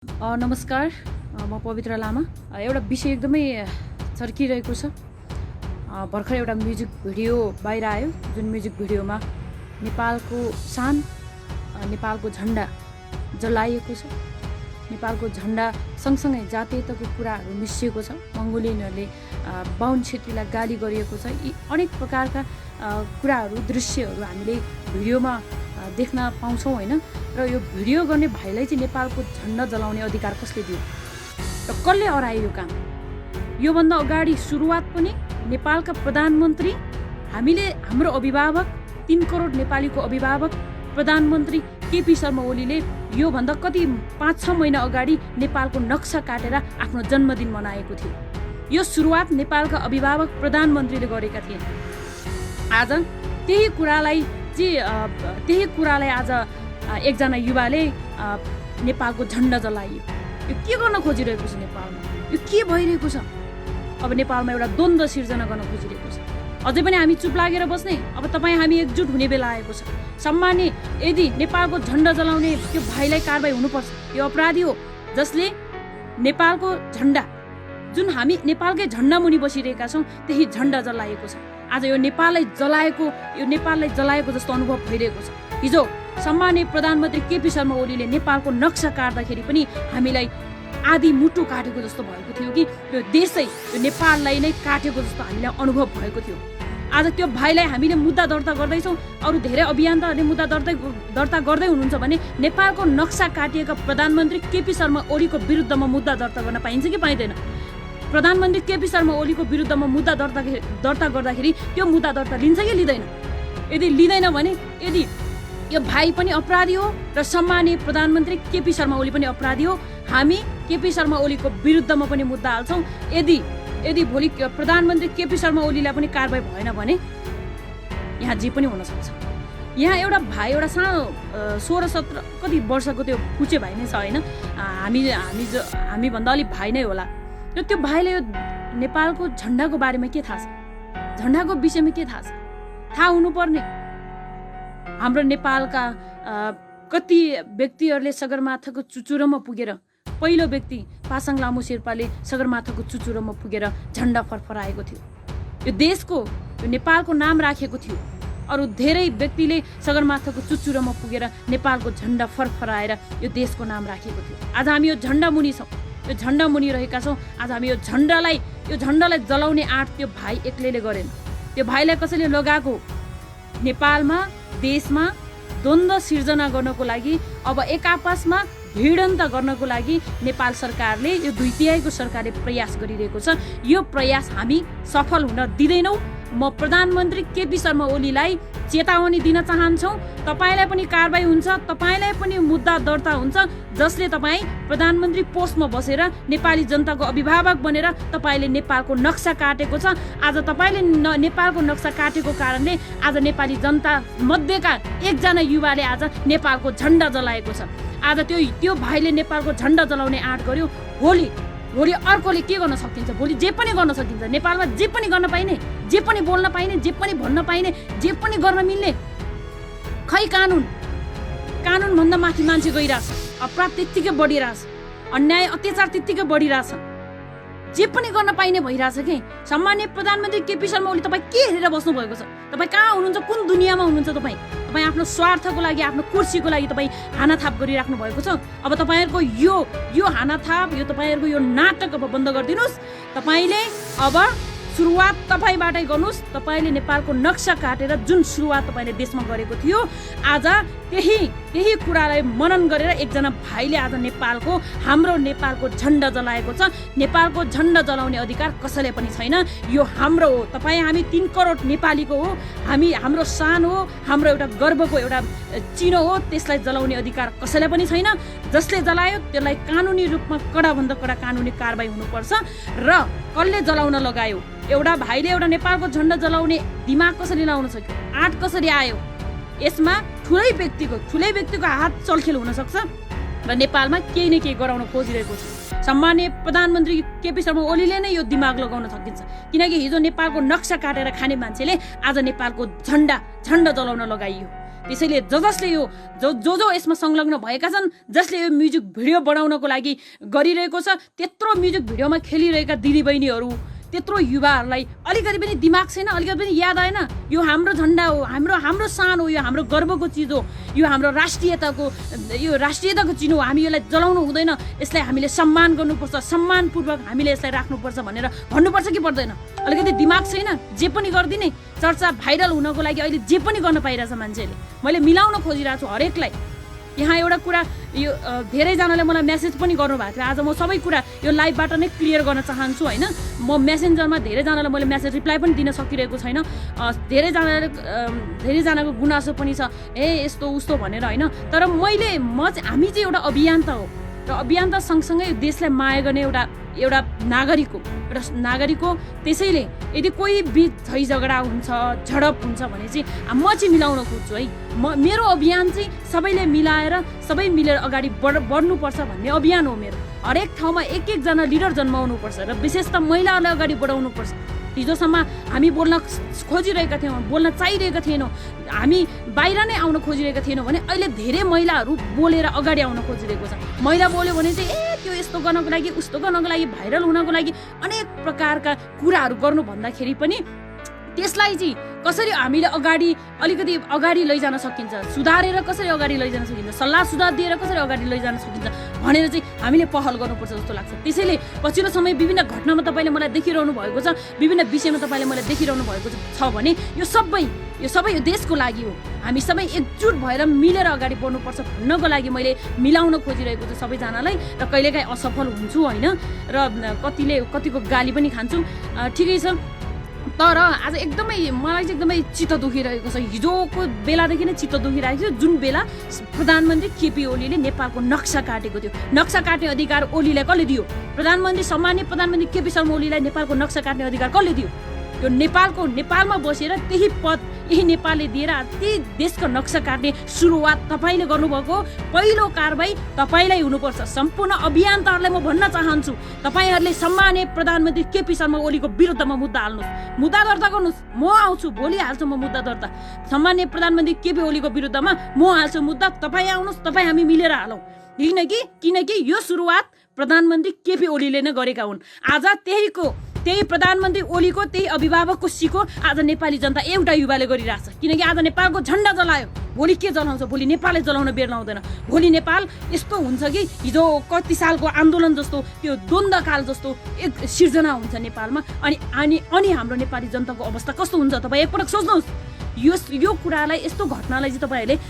नमस्कार, म पवित्र लामा। एउटा विषय एकदमै चर्किरहेको छ। भर्खर एउटा म्युजिक भिडियो बाहिर आयो, जुन म्युजिक भिडियोमा नेपालको शान, नेपालको झन्डा जलाइएको छ। नेपालको झन्डा सँगसँगै जातीयताको कुराहरू मिसिएको छ। मङ्गोलियनहरूले बाहुन छेत्रीलाई गाली गरिएको छ। यी अनेक प्रकारका कुराहरू, दृश्यहरू हामीले भिडियोमा देख्न पाउँछौँ होइन। र यो भिडियो गर्ने भाइलाई चाहिँ नेपालको झन्डा जलाउने अधिकार कसले दियो र कसले अरायो यो काम? योभन्दा अगाडि सुरुवात पनि नेपालका प्रधानमन्त्री, हाम्रो अभिभावक, 3 करोड नेपालीको अभिभावक प्रधानमन्त्री केपी शर्मा ओलीले योभन्दा कति 5-6 महिना अगाडि नेपालको नक्सा काटेर आफ्नो जन्मदिन मनाएको थियो। यो सुरुवात नेपालका अभिभावक प्रधानमन्त्रीले गरेका थिए। आज त्यही कुरालाई आज एकजना युवाले नेपालको झन्डा जलाइयो। यो के गर्न खोजिरहेको छ नेपालमा? यो के भइरहेको छ? अब नेपालमा एउटा द्वन्द्व सिर्जना गर्न खोजिरहेको छ। अझै पनि हामी चुप लागेर बस्ने? अब हामी एकजुट हुने बेला आएको छ। सम्मान्य, यदि नेपालको झन्डा जलाउने त्यो भाइलाई कारबाही हुनुपर्छ। यो अपराधी हो जसले नेपालको झन्डा, जुन हामी नेपालकै झन्डा मुनि बसिरहेका छौँ, त्यही झन्डा जलाएको छ। आज यो नेपाललाई जलाएको जस्तो अनुभव भइरहेको छ। हिजो सम्मान्य प्रधानमन्त्री केपी शर्मा ओलीले नेपालको नक्सा काट्दाखेरि पनि हामीलाई आधी मुटु काटेको जस्तो भएको थियो कि यो देशै, यो नेपाललाई नै काटेको जस्तो हामीलाई अनुभव भएको थियो। आज त्यो भाइलाई हामीले मुद्दा दर्ता गर्दैछौँ। अरू धेरै अभियन्ताहरूले मुद्दा दर्ता गर्दै हुनुहुन्छ भने नेपालको नक्सा काटिएका प्रधानमन्त्री केपी शर्मा ओलीको विरुद्धमा मुद्दा दर्ता गर्न पाइन्छ कि पाइँदैन? प्रधानमन्त्री केपी शर्मा ओलीको विरुद्धमा मुद्दा दर्ता गर्दाखेरि त्यो मुद्दा दर्ता लिन्छ कि लिँदैन? यदि लिँदैन भने यदि यो भाइ पनि अपराधी हो र सम्मानीय प्रधानमन्त्री केपी शर्मा ओली पनि अपराधी हो, हामी केपी शर्मा ओलीको विरुद्धमा पनि मुद्दा हाल्छौँ। यदि भोलि प्रधानमन्त्री केपी शर्मा ओलीलाई पनि कारबाही भएन भने यहाँ जे पनि हुन सक्छ। यहाँ एउटा भाइ, एउटा सानो 16-17 कति वर्षको त्यो पुचे भाइ नै छ होइन। हामीभन्दा अलिक भाइ नै होला। र त्यो भाइले यो नेपालको झन्डाको बारेमा के थाहा छ? झन्डाको विषयमा के थाहा छ? थाहा हुनुपर्ने। हाम्रो नेपालका कति व्यक्तिहरूले सगरमाथाको चुचुरोमा पुगेर, पहिलो व्यक्ति पासाङ लामो शेर्पाले सगरमाथाको चुचुरोमा पुगेर झन्डा फरफराएको थियो। यो देशको, यो नेपालको नाम राखेको थियो। अरू धेरै व्यक्तिले सगरमाथाको चुचुरोमा पुगेर नेपालको झन्डा फरफराएर यो देशको नाम राखेको थियो। आज हामी यो झन्डा मुनि छौँ, यो झन्डा मुनि रहेका छौँ। आज हामी यो झन्डालाई जलाउने आँट त्यो भाइ एक्लैले गरेन। त्यो भाइलाई कसैले लगाएको? नेपालमा, देशमा द्वन्द्व सिर्जना गर्नको लागि, अब एक आपसमा भिडन्त गर्नको लागि नेपाल सरकारले, यो 2/3 सरकारले प्रयास गरिरहेको छ। यो प्रयास हामी सफल हुन दिँदैनौँ। म प्रधानमन्त्री केपी शर्मा ओलीलाई चेतावनी दिन चाहन्छौँ। तपाईँलाई पनि कारबाही हुन्छ, तपाईँलाई पनि मुद्दा दर्ता हुन्छ, जसले तपाईँ प्रधानमन्त्री पोस्टमा बसेर नेपाली जनताको अभिभावक बनेर तपाईँले नेपालको नक्सा काटेको छ। आज तपाईँले नेपालको नक्सा काटेको कारणले आज नेपाली जनता मध्येका एकजना युवाले आज नेपालको झन्डा जलाएको छ। आज त्यो भाइले नेपालको झन्डा जलाउने आँट गर्यो। भोलि अर्कोले के गर्न सकिन्छ? भोलि जे पनि गर्न सकिन्छ। नेपालमा जे पनि गर्न पाइने, जे पनि बोल्न पाइने, जे पनि भन्न पाइने, जे पनि गर्न मिल्ने। खै कानुनभन्दा माथि मान्छे गइरहेछ। अपराध त्यत्तिकै बढिरहेछ, अन्याय अत्याचार त्यत्तिकै बढिरहेछ। जे पनि गर्न पाइने भइरहेछ कि। सम्मान्य प्रधानमन्त्री केपी शर्मा ओली, तपाईँ के हेरेर बस्नु भएको छ? तपाईँ कहाँ हुनुहुन्छ? कुन दुनियाँमा हुनुहुन्छ? तपाईँ आफ्नो स्वार्थको लागि, आफ्नो कुर्सीको लागि तपाईँ हानाथाप गरिराख्नु भएको छ। अब तपाईँहरूको यो हानाथाप, यो तपाईँहरूको यो नाटक अब बन्द गरिदिनुहोस्। तपाईँले अब सुरुवात तपाईँबाटै गर्नुहोस्। तपाईँले नेपालको नक्सा काटेर जुन सुरुवात तपाईँले देशमा गरेको थियो, आज त्यही कुरालाई मनन गरेर एकजना भाइले आज हाम्रो नेपालको झन्डा जलाएको छ। नेपालको झन्डा जलाउने अधिकार कसैले पनि छैन। यो हाम्रो हो। हामी 3 करोड नेपालीको हो। हाम्रो शान हो, हाम्रो एउटा गर्वको एउटा चिनो हो। त्यसलाई जलाउने अधिकार कसैलाई पनि छैन। जसले जलायो त्यसलाई कानुनी रूपमा कडाभन्दा कडा कानुनी कारबाही हुनुपर्छ। र कसले जलाउन लगायो? एउटा भाइले एउटा नेपालको झन्डा जलाउने दिमाग कसरी लाउन सक्यो? आँट कसरी आयो? यसमा ठुलै व्यक्तिको हात चल्खेल हुन सक्छ र नेपालमा केही न केही गराउन खोजिरहेको छ। सम्मान्य प्रधानमन्त्री केपी शर्मा ओलीले नै यो दिमाग लगाउन सकिन्छ। किनकि हिजो नेपालको नक्सा काटेर खाने मान्छेले आज नेपालको झन्डा जलाउन लगाइयो। त्यसैले जसले यो जो यसमा संलग्न भएका छन्, जसले यो म्युजिक भिडियो बनाउनको लागि गरिरहेको छ, त्यत्रो म्युजिक भिडियोमा खेलिरहेका दिदीबहिनीहरू, त्यत्रो युवाहरूलाई अलिकति पनि दिमाग छैन, अलिकति पनि याद आएन यो हाम्रो झन्डा हो, हाम्रो शान हो, यो हाम्रो गर्वको चिज हो, यो हाम्रो राष्ट्रियताको चिनो हो, हामी यसलाई जलाउनु हुँदैन, यसलाई हामीले सम्मान गर्नुपर्छ, सम्मानपूर्वक हामीले यसलाई राख्नुपर्छ भनेर भन्नुपर्छ कि पर्दैन? अलिकति दिमाग छैन? जे पनि गरिदिने, चर्चा भाइरल हुनको लागि अहिले जे पनि गर्न पाइरहेछ मान्छेले। मैले मिलाउन खोजिरहेको छु हरेकलाई। यहाँ एउटा कुरा, यो धेरैजनाले मलाई मेसेज पनि गर्नुभएको थियो। आज म सबै कुरा यो लाइभबाट नै क्लियर गर्न चाहन्छु होइन। म मेसेन्जरमा धेरैजनालाई मैले मेसेज रिप्लाई पनि दिन सकिरहेको छैन। धेरैजनाको गुनासो पनि छ, यस्तो उस्तो भनेर होइन। तर हामी चाहिँ एउटा अभियन्ता हो र अभियन्ता सँगसँगै देशलाई माया गर्ने एउटा नागरिक हो। त्यसैले यदि कोही बिच झैझगडा हुन्छ, झडप हुन्छ भने चाहिँ म चाहिँ मिलाउन खोज्छु है। मेरो अभियान चाहिँ सबैले मिलाएर सबै मिलेर अगाडि बढ्नुपर्छ भन्ने अभियान हो मेरो। हरेक ठाउँमा एकजना लिडर जन्माउनुपर्छ र विशेष त महिलाहरूलाई अगाडि बढाउनुपर्छ। हिजोसम्म हामी बोल्न खोजिरहेका थियौँ, बोल्न चाहिरहेका थिएनौँ, हामी बाहिर नै आउन खोजिरहेका थिएनौँ भने अहिले धेरै महिलाहरू बोलेर अगाडि आउन खोजिरहेको छ। महिला बोल्यो भने चाहिँ त्यो यस्तो गर्नको लागि, उस्तो गर्नको लागि, भाइरल हुनको लागि अनेक प्रकारका कुराहरू गर्नु भन्दाखेरि पनि त्यसलाई चाहिँ कसरी हामीले अलिकति अगाडि लैजान सकिन्छ, सुधारेर कसरी अगाडि लैजान सकिन्छ, सल्लाह सुझाव दिएर कसरी अगाडि लैजान सकिन्छ भनेर चाहिँ हामीले पहल गर्नुपर्छ जस्तो लाग्छ। त्यसैले पछिल्लो समय विभिन्न घटनामा तपाईँले मलाई देखिरहनु भएको छ, विभिन्न विषयमा तपाईँले मलाई देखिरहनु भएको छ भने यो सबै यो देशको लागि हो। हामी सबै एकजुट भएर मिलेर अगाडि बढ्नुपर्छ भन्नको लागि मैले मिलाउन खोजिरहेको छु सबैजनालाई। र कहिलेकाहीँ असफल हुन्छु होइन, र कतिको गाली पनि खान्छु, ठिकै छ। तर आज मलाई चाहिँ एकदमै चित्त दुखिरहेको छ। हिजोको बेलादेखि नै चित्त दुखिरहेको थियो जुन बेला प्रधानमन्त्री केपी ओलीले नेपालको नक्सा काटेको थियो। नक्सा काट्ने अधिकार ओलीलाई कसले दियो? सम्माननीय प्रधानमन्त्री केपी शर्मा ओलीलाई नेपालको नक्सा काट्ने अधिकार कसले दियो? यो नेपालमा बसेर त्यही पद यही नेपालले दिएर त्यही देशको नक्सा काट्ने सुरुवात तपाईँले गर्नुभएको पहिलो कारबाही तपाईँलाई हुनुपर्छ। सम्पूर्ण अभियन्ताहरूलाई म भन्न चाहन्छु, तपाईँहरूले सम्माननीय प्रधानमन्त्री केपी शर्मा ओलीको विरुद्धमा मुद्दा हाल्नुहोस्, मुद्दा दर्ता गर्नुहोस्। म आउँछु, भोलि हाल्छु म मुद्दा दर्ता। सम्माननीय प्रधानमन्त्री केपी ओलीको विरुद्धमा म हाल्छु मुद्दा, तपाईँ आउनुहोस्, तपाईँ हामी मिलेर हालौँ। किनकि यो सुरुवात प्रधानमन्त्री केपी ओलीले नै गरेका हुन्। आज त्यही प्रधानमन्त्री ओलीको, त्यही अभिभावकको सिको आज नेपाली जनता एउटा युवाले गरिरहेछ। किनकि आज नेपालको झन्डा जलायो, भोलि के जलाउँछ? भोलि नेपालले जलाउन बेर लाउँदैन। भोलि नेपाल यस्तो हुन्छ कि हिजो कति सालको आन्दोलन जस्तो, त्यो द्वन्द्वकाल जस्तो एक सिर्जना हुन्छ नेपालमा। अनि हाम्रो नेपाली जनताको अवस्था कस्तो हुन्छ तपाईँ एकपटक सोच्नुहोस्। यो कुरालाई, यस्तो घटनालाई चाहिँ तपाईँहरूले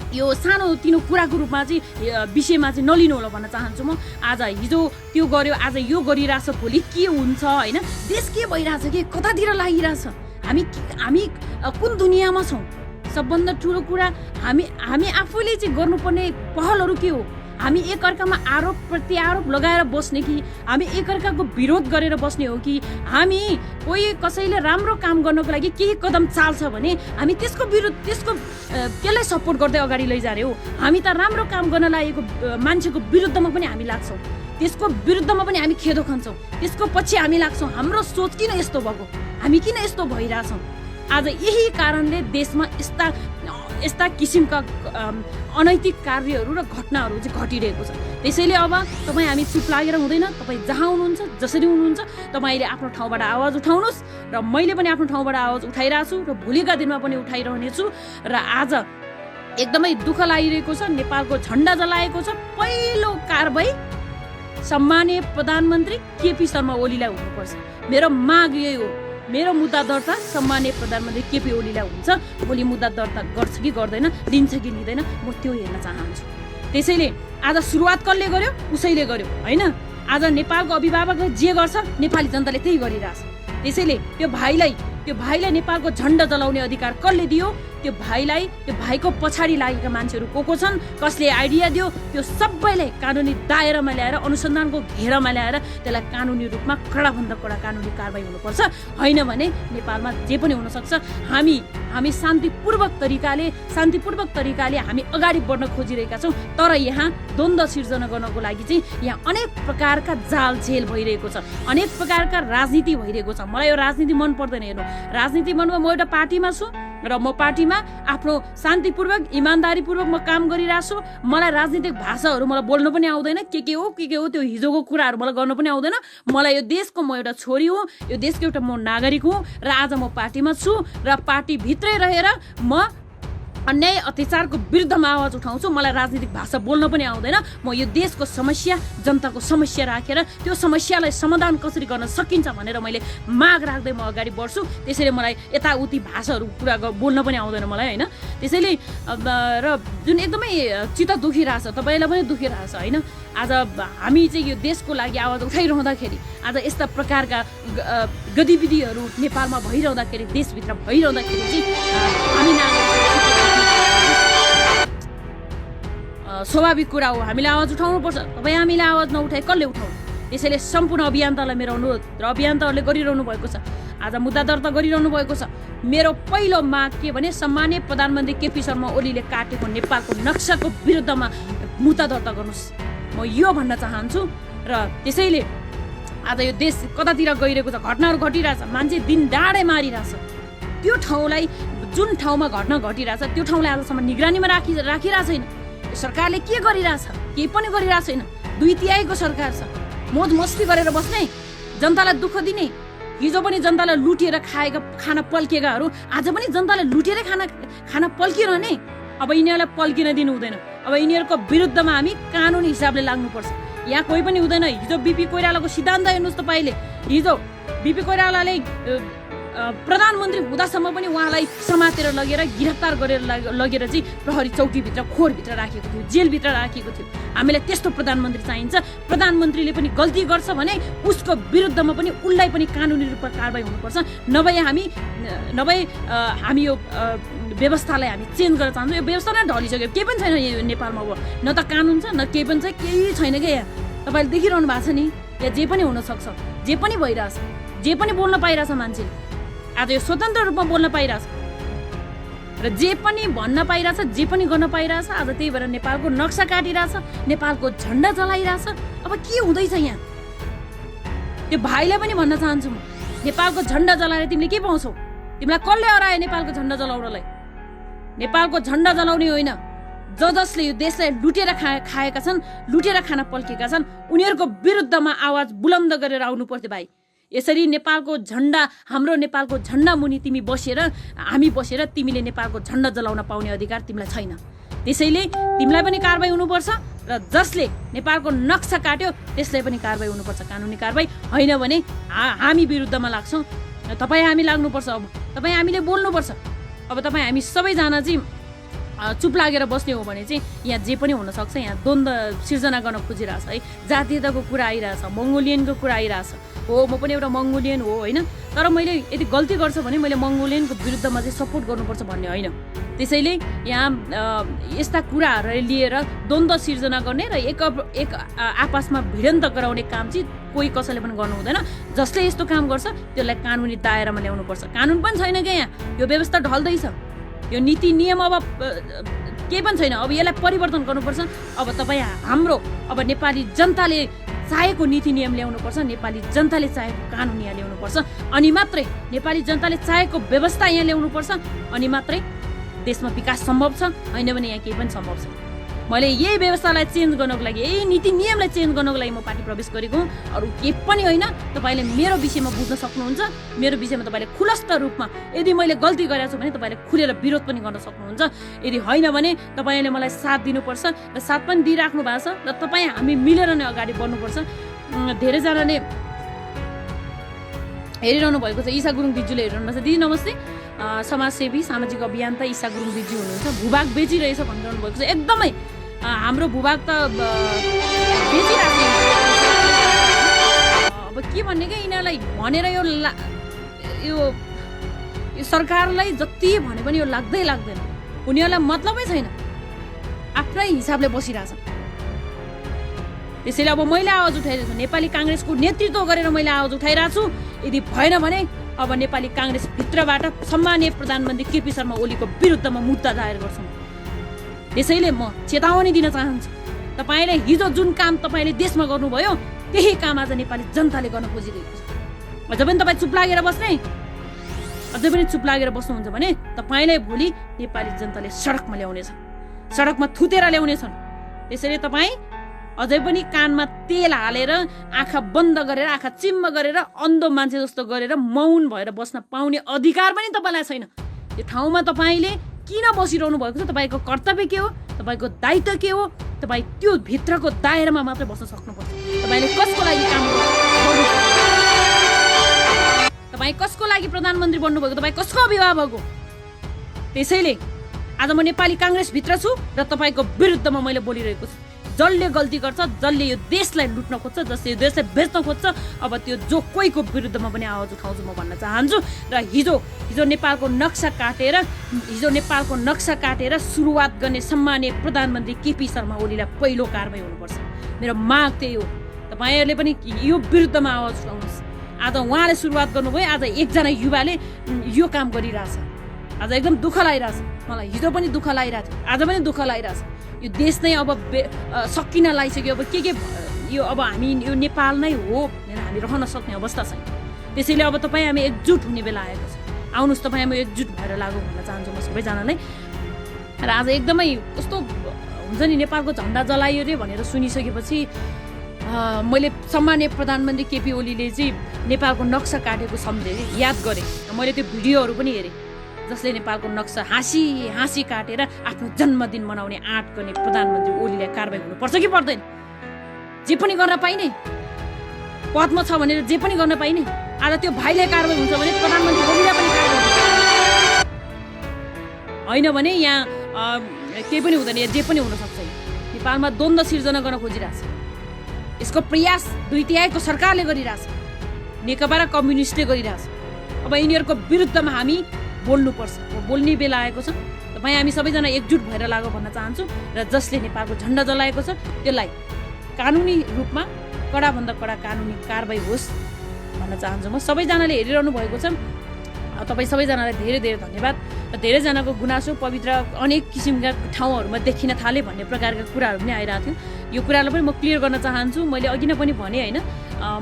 सानोतिनो कुराको रूपमा चाहिँ विषयमा चाहिँ नलिनु होला भन्न चाहन्छु म। आज हिजो त्यो गर्यो, आज यो गरिरहेछ, भोलि के हुन्छ होइन? देश के भइरहेछ, कि कतातिर लागिरहेछ? हामी कुन दुनियाँमा छौँ? सबभन्दा ठुलो कुरा हामी आफूले चाहिँ गर्नुपर्ने पहलहरू के हो? हामी एकअर्कामा आरोप प्रत्यारोप लगाएर बस्ने कि हामी एकअर्काको विरोध गरेर बस्ने हो कि हामी कसैले राम्रो काम गर्नको लागि केही कदम चाल्छ भने हामी त्यसलाई सपोर्ट गर्दै अगाडि लैजाने हो? हामी त राम्रो काम गर्न लागेको मान्छेको विरुद्धमा पनि हामी लाग्छौँ, त्यसको विरुद्धमा पनि हामी खेदो खान्छौँ, त्यसको पछि हामी लाग्छौँ। हाम्रो सोच किन यस्तो भएको? हामी किन यस्तो भइरहेछौँ? आज यही कारणले देशमा यस्ता किसिमका अनैतिक कार्यहरू र घटनाहरू चाहिँ घटिरहेको छ। त्यसैले अब हामी चुप लागेर हुँदैन। तपाईँ जहाँ हुनुहुन्छ, जसरी हुनुहुन्छ, तपाईँले आफ्नो ठाउँबाट आवाज उठाउनुहोस् र मैले पनि आफ्नो ठाउँबाट आवाज उठाइरहेको छु र भोलिका दिनमा पनि उठाइरहनेछु। र आज एकदमै दुःख लागिरहेको छ, नेपालको झन्डा जलाएको छ। पहिलो कारबाही सम्माननीय प्रधानमन्त्री केपी शर्मा ओलीलाई हुनुपर्छ। मेरो माग यही हो। मेरो मुद्दा दर्ता सम्माननीय प्रधानमन्त्री केपी ओलीलाई हुन्छ। भोलि मुद्दा दर्ता गर्छ कि गर्दैन, लिन्छ कि लिँदैन, म त्यो हेर्न चाहन्छु। त्यसैले आज सुरुवात कसले गर्यो? उसैले गर्यो होइन। आज नेपालको अभिभावकले जे गर्छ नेपाली जनताले त्यही गरिरहेछ। त्यसैले त्यो भाइलाई नेपालको झन्डा जलाउने अधिकार कसले दियो? त्यो भाइको पछाडि लागेका मान्छेहरू को छन्, कसले आइडिया दियो, त्यो सबैलाई कानुनी दायरामा ल्याएर, अनुसन्धानको घेरामा ल्याएर त्यसलाई कानुनी रूपमा कडाभन्दा कडा कानुनी कारबाही हुनुपर्छ। होइन भने नेपालमा जे पनि हुनसक्छ। हामी शान्तिपूर्वक तरिकाले हामी अगाडि बढ्न खोजिरहेका छौँ। तर यहाँ द्वन्द्व सिर्जना गर्नको लागि चाहिँ यहाँ अनेक प्रकारका जालझेल भइरहेको छ, अनेक प्रकारका राजनीति भइरहेको छ। मलाई यो राजनीति मन पर्दैन हेर्नु। राजनीति मनमा म एउटा पार्टीमा छु, र म पार्टीमा आफ्नो शान्तिपूर्वक इमान्दारीपूर्वक म काम गरिरहेको छु। मलाई राजनीतिक भाषाहरू मलाई बोल्न पनि आउँदैन, के हो त्यो हिजोको कुराहरू मलाई गर्न पनि आउँदैन। मलाई यो देशको म एउटा छोरी हुँ, यो देशको एउटा म नागरिक हुँ र आज म पार्टीमा छु र पार्टीभित्रै रहेर म अन्याय अत्याचारको विरुद्धमा आवाज उठाउँछु। मलाई राजनीतिक भाषा बोल्न पनि आउँदैन। म यो देशको समस्या, जनताको समस्या राखेर त्यो समस्यालाई समाधान कसरी गर्न सकिन्छ भनेर मैले माग राख्दै म अगाडि बढ्छु। त्यसैले मलाई यताउति भाषाहरू कुरा बोल्न पनि आउँदैन मलाई, होइन। त्यसैले र जुन एकदमै चित्त दुखिरहेछ, तपाईँलाई पनि दुखिरहेछ, होइन। आज हामी चाहिँ यो देशको लागि आवाज उठाइरहँदाखेरि आज यस्ता प्रकारका गतिविधिहरू नेपालमा भइरहँदाखेरि, देशभित्र भइरहँदाखेरि चाहिँ हामी स्वाभाविक कुरा हो, हामीले आवाज उठाउनुपर्छ। तपाईँ हामीले आवाज नउठाए कसले उठाउनु? त्यसैले सम्पूर्ण अभियन्तालाई मेरो अनुरोध, र अभियन्ताहरूले गरिरहनु भएको छ, आज मुद्दा दर्ता गरिरहनु भएको छ। मेरो पहिलो माग के भने सम्माननीय प्रधानमन्त्री केपी शर्मा ओलीले काटेको नेपालको नक्साको विरुद्धमा मुद्दा दर्ता गर्नुहोस्, म यो भन्न चाहन्छु। र त्यसैले आज यो देश कतातिर गइरहेको छ, घटनाहरू घटिरहेछ, मान्छे दिन डाँडै मारिरहेछ। त्यो ठाउँलाई, जुन ठाउँमा घटना घटिरहेछ त्यो ठाउँलाई आजसम्म निगरानीमा राखिरहेको छैन। सरकारले के गरिरहेछ? केही पनि गरिरहेको छैन। 2/3 सरकार छ, मोज मस्ती गरेर बस्ने, जनतालाई दुःख दिने। हिजो पनि जनतालाई लुटेर खाना पल्किएकाहरू आज पनि जनतालाई लुटेरै खाना पल्किरहने। अब यिनीहरूलाई पल्किन दिनु हुँदैन। अब यिनीहरूको विरुद्धमा हामी कानुनी हिसाबले लाग्नुपर्छ। यहाँ कोही पनि हुँदैन। हिजो बिपी कोइरालाको सिद्धान्त हेर्नुहोस् तपाईँले। हिजो बिपी कोइरालाले प्रधानमन्त्री हुँदासम्म पनि उहाँलाई समातेर लगेर गिरफ्तार गरेर लगेर चाहिँ प्रहरी चौकीभित्र, खोरभित्र राखेको थियो, जेलभित्र राखेको थियो। हामीलाई त्यस्तो प्रधानमन्त्री चाहिन्छ। प्रधानमन्त्रीले पनि गल्ती गर्छ भने उसको विरुद्धमा पनि उसलाई पनि कानुनी रूपमा कारबाही हुनुपर्छ। नभए हामी यो व्यवस्थालाई हामी चेन्ज गर्न चाहन्छौँ। यो व्यवस्था नै ढलिसक्यो, केही पनि छैन यो नेपालमा। अब न त कानुन छ, न केही पनि छ, केही छैन क्या। यहाँ तपाईँले देखिरहनु भएको छ नि, यहाँ जे पनि हुनसक्छ, जे पनि भइरहेछ, जे पनि बोल्न पाइरहेछ मान्छेले। आज यो स्वतन्त्र रूपमा बोल्न पाइरहेछ र जे पनि भन्न पाइरहेछ, जे पनि गर्न पाइरहेछ। आज त्यही भएर नेपालको नक्सा काटिरहेछ, नेपालको झन्डा जलाइरहेछ। अब के हुँदैछ यहाँ? त्यो भाइलाई पनि भन्न चाहन्छु म, नेपालको झन्डा जलाएर तिमीले के पाउँछौ? तिमीलाई कसले हरायो नेपालको झन्डा जलाउनलाई? नेपालको झन्डा जलाउने होइन, जसले यो देशलाई लुटेर खाएका छन्, लुटेर खाना पल्केका छन्, उनीहरूको विरुद्धमा आवाज बुलन्द गरेर आउनु पर्थ्यो भाइ। यसरी नेपालको झन्डा, हाम्रो नेपालको झन्डा मुनि हामी बसेर तिमीले नेपालको झन्डा जलाउन पाउने अधिकार तिमीलाई छैन। त्यसैले तिमीलाई पनि कारबाही हुनुपर्छ र जसले नेपालको नक्सा काट्यो त्यसलाई पनि कारबाही हुनुपर्छ, कानुनी कारबाही। होइन भने हामी विरुद्धमा लाग्छौँ। तपाईँ हामी लाग्नुपर्छ। अब तपाईँ हामीले बोल्नुपर्छ। अब तपाईँ हामी सबैजना चाहिँ चुप लागेर बस्ने हो भने चाहिँ यहाँ जे पनि हुनसक्छ। यहाँ द्वन्द्व सिर्जना गर्न खोजिरहेछ है, जातीयताको कुरा आइरहेछ, मङ्गोलियनको कुरा आइरहेछ। हो, म पनि एउटा मङ्गोलियन हो, होइन। तर मैले यदि गल्ती गर्छ भने मैले मङ्गोलियनको विरुद्धमा चाहिँ सपोर्ट गर्नुपर्छ भन्ने होइन। त्यसैले यहाँ यस्ता कुराहरू लिएर द्वन्द्व सिर्जना गर्ने र एक आपसमा भिडन्त गराउने काम चाहिँ कोही कसैले पनि गर्नु हुँदैन। जसले यस्तो काम गर्छ त्यसलाई कानुनी दायरामा ल्याउनुपर्छ। कानुन पनि छैन क्या यहाँ, यो व्यवस्था ढल्दैछ, यो नीति नियम अब केही पनि छैन। अब यसलाई परिवर्तन गर्नुपर्छ। अब तपाईँ हाम्रो, अब नेपाली जनताले चाहेको नीति नियम ल्याउनुपर्छ, नेपाली जनताले चाहेको कानुन यहाँ ल्याउनुपर्छ, अनि मात्रै नेपाली जनताले चाहेको व्यवस्था यहाँ ल्याउनुपर्छ, अनि मात्रै देशमा विकास सम्भव छ। होइन भने यहाँ केही पनि सम्भव छैन। मैले यही व्यवस्थालाई चेन्ज गर्नको लागि, यही नीति नियमलाई चेन्ज गर्नको लागि म पार्टी प्रवेश गरेको हुँ, अरू केही पनि होइन। तपाईँले मेरो विषयमा बुझ्न सक्नुहुन्छ। मेरो विषयमा तपाईँले खुलस्त रूपमा यदि मैले गल्ती गरेको छु भने तपाईँले खुलेर विरोध पनि गर्न सक्नुहुन्छ। यदि होइन भने तपाईँले मलाई साथ दिनुपर्छ र साथ पनि दिइराख्नु भएको छ र तपाईँ हामी मिलेर नै अगाडि बढ्नुपर्छ। धेरैजनाले हेरिरहनु भएको छ, ईशा गुरुङ दिदीले हेरिरहनु भएको छ। दिदी नमस्ते, समाजसेवी सामाजिक अभियन्ता ईशा गुरुङ दिदी हुनुहुन्छ। भूभाग बेचिरहेछ भनिरहनु भएको छ। एकदमै हाम्रो भूभाग त बेचिरहेको छ। अब के भन्ने क्या, यिनीहरूलाई भनेर यो सरकारलाई जति भने पनि यो लाग्दैन। उनीहरूलाई मतलबै छैन, आफ्नै हिसाबले बसिरहेछ। त्यसैले अब मैले आवाज उठाइरहेको छु, नेपाली काङ्ग्रेसको नेतृत्व गरेर मैले आवाज उठाइरहेको छु। यदि भएन भने अब नेपाली काङ्ग्रेस भित्रबाट सम्माननीय प्रधानमन्त्री केपी शर्मा ओलीको विरुद्धमा मुद्दा दायर गर्छौँ। त्यसैले म चेतावनी दिन चाहन्छु, तपाईँले हिजो जुन काम तपाईँले देशमा गर्नुभयो त्यही काम आज नेपाली जनताले गर्न खोजिरहेको छ। अझ पनि तपाईँ चुप लागेर बस्ने, अझै पनि चुप लागेर बस्नुहुन्छ भने तपाईँलाई भोलि नेपाली जनताले सडकमा ल्याउनेछन्, सडकमा थुतेर ल्याउनेछन्। त्यसैले तपाईँ अझै पनि कानमा तेल हालेर आँखा बन्द गरेर आँखा चिम्म गरेर अन्धो मान्छे जस्तो गरेर मौन भएर बस्न पाउने अधिकार पनि तपाईँलाई छैन। त्यो ठाउँमा तपाईँले किन बसिरहनु भएको छ, तपाईँको कर्तव्य के हो, तपाईँको दायित्व के हो, तपाईँ त्यो भित्रको दायरामा मात्रै बस्न सक्नुपर्छ। तपाईँले कसको लागि काम गर्नु, तपाईँ कसको लागि प्रधानमन्त्री बन्नुभएको, तपाईँ कसको अभिभावक हो। त्यसैले आज म नेपाली काङ्ग्रेसभित्र छु र तपाईँको विरुद्धमा मैले बोलिरहेको छु। जसले गल्ती गर्छ, जसले यो देशलाई लुट्न खोज्छ, जसले यो देशलाई बेच्न खोज्छ, अब त्यो जो कोहीको विरुद्धमा पनि आवाज उठाउँछु म भन्न चाहन्छु। र हिजो नेपालको नक्सा काटेर सुरुवात गर्ने सम्माननीय प्रधानमन्त्री केपी शर्मा ओलीलाई पहिलो कारबाही हुनुपर्छ। मेरो माग त्यही हो। तपाईँहरूले पनि यो विरुद्धमा आवाज उठाउनुहोस्। आज उहाँले सुरुवात गर्नुभयो, आज एकजना युवाले यो काम गरिरहेछ। आज एकदम दुःख लागिरहेछ मलाई। हिजो पनि दुःख लागिरहेको थियो, आज पनि दुःख लागिरहेछ। यो देश नै अब सकिन लागिसक्यो। अब के यो अब हामी यो नेपाल नै हो भनेर हामी रहन सक्ने अवस्था छैन। त्यसैले अब तपाईँ हामी एकजुट हुने बेला आएको छ। आउनुहोस्, तपाईँ हामी एकजुट भएर लागौँ भन्न चाहन्छु म सबैजनालाई। र आज एकदमै कस्तो हुन्छ नि, नेपालको झन्डा जलाइयो रे भनेर सुनिसकेपछि मैले सम्माननीय प्रधानमन्त्री केपी ओलीले चाहिँ नेपालको नक्सा काटेको सम्झेँ, याद गरेँ। मैले त्यो भिडियोहरू पनि हेरेँ जसले नेपालको नक्सा हाँसी काटेर आफ्नो जन्मदिन मनाउने आँट गर्ने प्रधानमन्त्री ओलीलाई कारबाही हुनुपर्छ कि पर्दैन? जे पनि गर्न पाइने, पदमा छ भनेर जे पनि गर्न पाइने। आज त्यो भाइलाई कारबाही हुन्छ भने प्रधानमन्त्री ओलीलाई पनि कारबाही हुन्छ, होइन भने यहाँ केही पनि हुँदैन, जे पनि हुनसक्छ। नेपालमा द्वन्द्व सिर्जना गर्न खोजिरहेछ। यसको प्रयास 2/3 सरकारले गरिरहेछ, नेकपा र कम्युनिस्टले गरिरहेछ। अब यिनीहरूको विरुद्धमा हामी बोल्नुपर्छ। बोल्ने बेला आएको छ। तपाईँ हामी सबैजना एकजुट भएर लागौँ भन्न चाहन्छु। र जसले नेपालको झन्डा जलाएको छ त्यसलाई कानुनी रूपमा कडाभन्दा कडा कानुनी कारबाही होस् भन्न चाहन्छु म। सबैजनाले हेरिरहनु भएको छ, तपाईँ सबैजनालाई धेरै धेरै धन्यवाद। र धेरैजनाको गुनासो पवित्र अनेक किसिमका ठाउँहरूमा देखिन थाले भन्ने प्रकारका कुराहरू पनि आइरहेको थियो। यो कुरालाई पनि म क्लियर गर्न चाहन्छु। मैले अघि नै पनि भने होइन,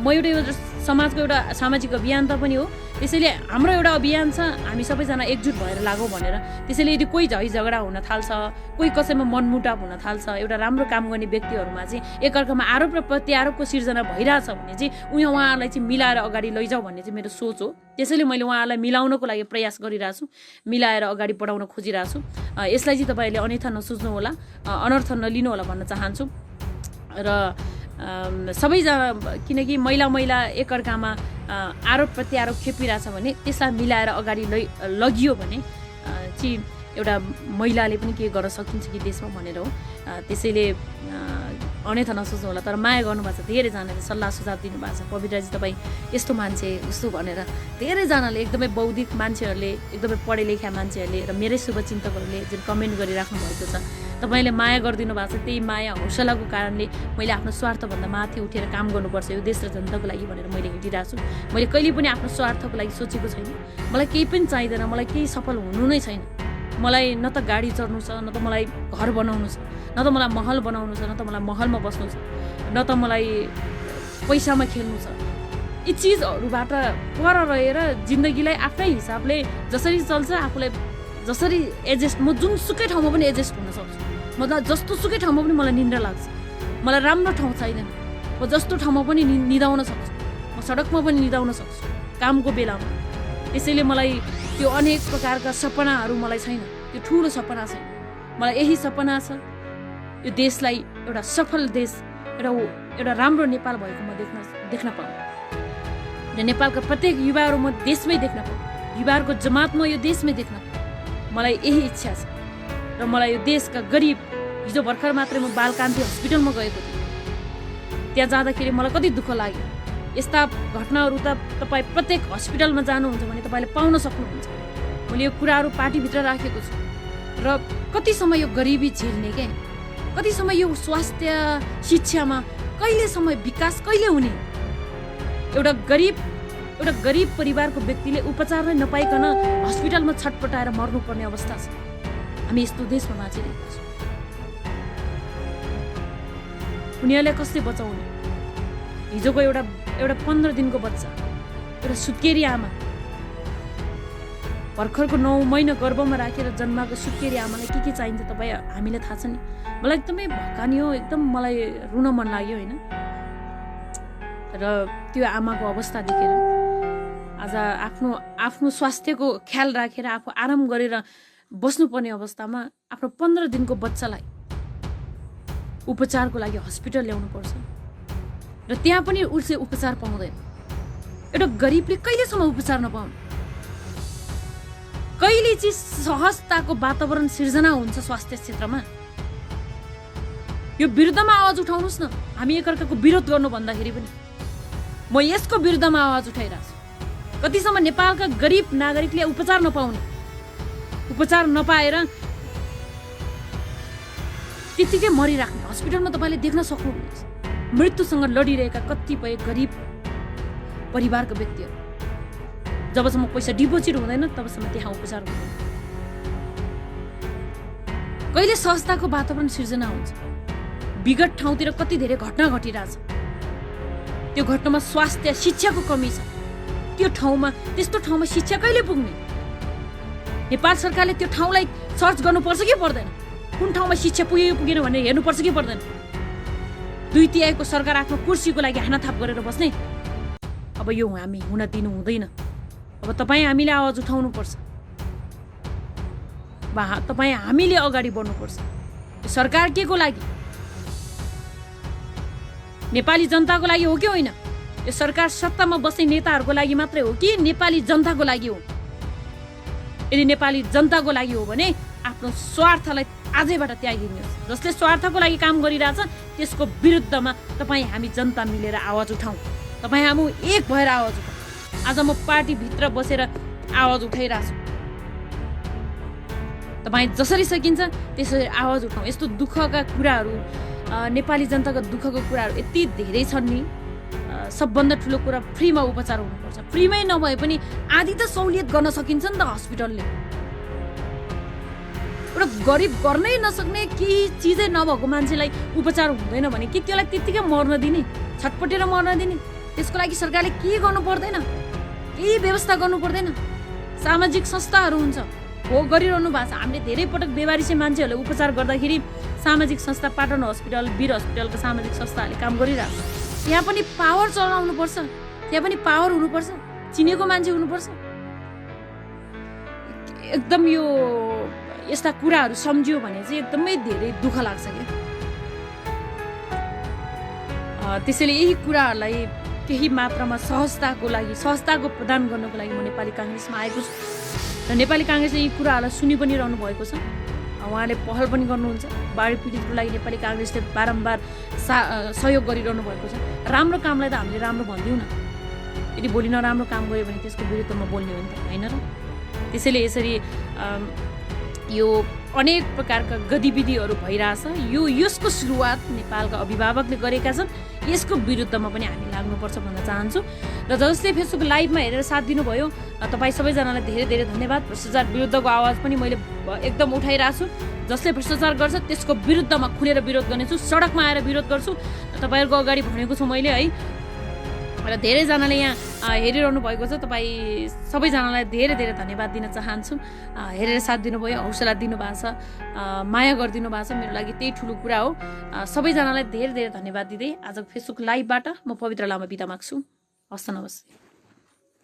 म एउटा समाजको एउटा सामाजिक अभियान त पनि हो। त्यसैले हाम्रो एउटा अभियान छ, हामी सबैजना एकजुट भएर लागौँ भनेर। त्यसैले यदि कोही झगडा हुन थाल्छ, कोही कसैमा मनमुटाव हुन थाल्छ, एउटा राम्रो काम गर्ने व्यक्तिहरूमा चाहिँ एकअर्कामा आरोप र प्रत्यारोपको सिर्जना भइरहेछ भने चाहिँ उहाँहरूलाई चाहिँ मिलाएर अगाडि लैजाऊ भन्ने चाहिँ मेरो सोच हो। त्यसैले मैले उहाँहरूलाई मिलाउनको लागि प्रयास गरिरहेछु, मिलाएर अगाडि बढाउन खोजिरहेछु। यसलाई चाहिँ तपाईँहरूले अन्यथा नसोच्नु होला, अनर्थ नलिनु होला भन्न चाहन्छु। र सबैजना, किनकि महिला एकअर्कामा आरोप प्रत्यारोप खेपिरहेछ भने त्यसलाई मिलाएर अगाडि लगियो भने चाहिँ एउटा महिलाले पनि के गर्न सकिन्छ कि देशमा भनेर हो। त्यसैले अन्यथा नसोच्नु होला। तर माया गर्नुभएको छ, धेरैजनाले सल्लाह सुझाव दिनुभएको छ, पवित्राजी तपाईँ यस्तो मान्छे उस्तो भनेर धेरैजनाले, एकदमै बौद्धिक मान्छेहरूले, एकदमै पढे लेखा मान्छेहरूले र मेरै शुभचिन्तकहरूले जुन कमेन्ट गरिराख्नु भएको छ, तपाईँले माया गरिदिनु भएको छ। त्यही माया हौसलाको कारणले मैले आफ्नो स्वार्थभन्दा माथि उठेर काम गर्नुपर्छ यो देश र जनताको लागि भनेर मैले हिँडिरहेको छु। मैले कहिले पनि आफ्नो स्वार्थको लागि सोचेको छैन। मलाई केही पनि चाहिँदैन, मलाई केही सफल हुनु नै छैन। मलाई न त गाडी चढ्नु छ, न त मलाई घर बनाउनु छ, न त मलाई महल बनाउनु छ, न त मलाई महलमा बस्नु छ, न त मलाई पैसामा खेल्नु छ। यी चिजहरूबाट पर रहेर जिन्दगीलाई आफ्नै हिसाबले जसरी चल्छ, आफूलाई जसरी एडजस्ट, म जुनसुकै ठाउँमा पनि एडजस्ट हुन सक्छु। मतलब जस्तो सुकै ठाउँमा पनि मलाई निन्द्रा लाग्छ। मलाई राम्रो ठाउँ चाहिँदैन, म जस्तो ठाउँमा पनि निदाउन सक्छु, म सडकमा पनि निदाउन सक्छु कामको बेलामा। त्यसैले मलाई त्यो अनेक प्रकारका सपनाहरू मलाई छैन, त्यो ठुलो सपना छैन। मलाई यही सपना छ, यो देशलाई एउटा सफल देश, एउटा राम्रो नेपाल भएको म देख्न पाऊँ। र नेपालका प्रत्येक युवाहरू म देशमै देख्न पाऊँ, युवाहरूको जमात म यो देशमै देख्न पाऊँ। मलाई यही इच्छा छ। र मलाई यो देशका गरिब, हिजो भर्खर मात्रै म बालकान्ति हस्पिटलमा गएको थिएँ। त्यहाँ जाँदाखेरि मलाई कति दुःख लाग्यो। यस्ता घटनाहरू त तपाईँ प्रत्येक हस्पिटलमा जानुहुन्छ भने तपाईँले पाउन सक्नुहुन्छ। मैले यो कुराहरू पार्टीभित्र राखेको छु। र कति समय यो गरिबी झेल्ने क्या, कति समय यो स्वास्थ्य शिक्षामा कहिले समय विकास कहिले हुने। एउटा गरिब परिवारको व्यक्तिले उपचार नै नपाइकन हस्पिटलमा छटपटाएर मर्नुपर्ने अवस्था छ। हामी यस्तो देशमा बाँचिरहेका छौँ। उनीहरूलाई कसले बचाउने? हिजोको एउटा 15 दिनको बच्चा, एउटा सुत्केरी आमा, भर्खरको 9 महिना गर्भमा राखेर जन्माएको सुत्केरी आमालाई के चाहिन्छ तपाईँ हामीलाई थाहा छ नि। मलाई एकदमै भक्कानी हो, एकदम मलाई रुन मन लाग्यो होइन। र त्यो आमाको अवस्था देखेर आज आफ्नो स्वास्थ्यको ख्याल राखेर आफू आराम गरेर बस्नुपर्ने अवस्थामा आफ्नो 15 दिनको बच्चालाई उपचारको लागि हस्पिटल ल्याउनु पर्छ र त्यहाँ पनि उसले उपचार पाउँदैन। एउटा गरिबले कहिलेसम्म उपचार नपाउने? कहिले चाहिँ सहजताको वातावरण सिर्जना हुन्छ स्वास्थ्य क्षेत्रमा? यो विरुद्धमा आवाज उठाउनुहोस् न। हामी एकअर्काको विरोध गर्नु भन्दाखेरि पनि म यसको विरुद्धमा आवाज उठाइरहेको छु। कतिसम्म नेपालका गरिब नागरिकले उपचार नपाउने, उपचार नपाएर त्यतिकै मरिराख्ने? हस्पिटलमा तपाईँले देख्न सक्नुहुनेछ मृत्युसँग लडिरहेका कतिपय गरिब परिवारका व्यक्तिहरू। जबसम्म पैसा डिपोजिट हुँदैन तबसम्म त्यहाँ उपचार हुँदैन। कहिले संस्थाको वातावरण सिर्जना हुन्छ? विगत ठाउँतिर कति धेरै घटना घटिरहेछ। त्यो घटनामा स्वास्थ्य शिक्षाको कमी छ। त्यो ठाउँमा त्यस्तो ठाउँमा शिक्षा कहिले पुग्ने? नेपाल सरकारले त्यो ठाउँलाई सर्च गर्नुपर्छ कि पर्दैन? कुन ठाउँमा शिक्षा पुग्यो पुगेन भनेर हेर्नुपर्छ कि पर्दैन? 2/3 सरकार आफ्नो कुर्सीको लागि हानाथाप गरेर बस्ने? अब यो हामी हुन दिनु हुँदैन। अब तपाईँ हामीले आवाज उठाउनु पर्छ। तपाईँ हामीले अगाडि बढ्नुपर्छ। सरकार के को लागि? नेपाली जनताको लागि हो कि होइन? यो सरकार सत्तामा बस्ने नेताहरूको लागि मात्रै हो कि नेपाली जनताको लागि हो? यदि नेपाली जनताको लागि हो भने आफ्नो स्वार्थलाई आजैबाट त्यागिदिनुहोस्। जसले स्वार्थको लागि काम गरिरहेछ त्यसको विरुद्धमा तपाईँ हामी जनता मिलेर आवाज उठाउँ। तपाईँ हामी एक भएर आवाज उठाउँ। आज म पार्टीभित्र बसेर आवाज उठाइरहेछु। तपाईँ जसरी सकिन्छ त्यसरी आवाज उठाउँ। यस्तो दुःखका कुराहरू, नेपाली जनताको दुःखको कुराहरू यति धेरै छन् नि। सबभन्दा ठुलो कुरा फ्रीमा उपचार हुनुपर्छ। फ्रीमै नभए पनि आधी त सहुलियत गर्न सकिन्छ नि त हस्पिटलले। एउटा गरिब गर्नै नसक्ने केही चिजै नभएको मान्छेलाई उपचार हुँदैन भने के त्यसलाई त्यत्तिकै मर्न दिने, छटपटेर मर्न दिने? त्यसको लागि सरकारले के गर्नु पर्दैन? केही व्यवस्था गर्नु पर्दैन? सामाजिक संस्थाहरू हुन्छ हो गरिरहनु भएको छ। हामीले धेरै पटक बेवारिसे मान्छेहरूले उपचार गर्दाखेरि सामाजिक संस्था, पाटन हस्पिटल, वीर हस्पिटलका सामाजिक संस्थाहरूले काम गरिरहेको छ। त्यहाँ पनि पावर चलाउनु पर्छ, त्यहाँ पनि पावर हुनुपर्छ, चिनेको मान्छे हुनुपर्छ। एकदम यो यस्ता कुराहरू सम्झियो भने चाहिँ एकदमै धेरै दुःख लाग्छ क्या। त्यसैले यही कुराहरूलाई केही मात्रामा सहजताको प्रदान गर्नको लागि म नेपाली काङ्ग्रेसमा आएको छु र नेपाली काङ्ग्रेसले यी कुराहरूलाई सुनि पनि रहनु भएको छ। उहाँले पहल पनि गर्नुहुन्छ। बाढी पीडितको लागि नेपाली काङ्ग्रेसले बारम्बार सहयोग गरिरहनु भएको छ। राम्रो कामलाई त हामीले राम्रो भन्दैनौँ न। यदि भोलि नराम्रो काम गऱ्यो भने त्यसको विरुद्धमा बोल्ने हो नि त, होइन र? त्यसैले यसरी यो अनेक प्रकारका गतिविधिहरू भइरहेछ। यसको सुरुवात नेपालका अभिभावकले गरेका छन्। यसको विरुद्धमा पनि हामी लाग्नुपर्छ भन्न चाहन्छु। र जसले फेसबुक लाइभमा हेरेर साथ दिनुभयो तपाईँ सबैजनालाई धेरै धेरै धन्यवाद। भ्रष्टाचार विरुद्धको आवाज पनि मैले एकदम उठाइरहेको छु। जसले भ्रष्टाचार गर्छ त्यसको विरुद्धमा खुलेर विरोध गर्नेछु, सडकमा आएर विरोध गर्छु। तपाईँहरूको अगाडि भनेको छु मैले है। र धेरैजनाले यहाँ हेरिरहनु भएको छ। तपाईँ सबैजनालाई धेरै धेरै धन्यवाद दिन चाहन्छु। हेरेर साथ दिनुभयो, हौसला दिनुभएको छ, माया गरिदिनु भएको छ। मेरो लागि त्यही ठुलो कुरा हो। सबैजनालाई धेरै धेरै धन्यवाद दिँदै आजको फेसबुक लाइभबाट म पवित्र लामा बिदा माग्छु। हस्त नमस्ते।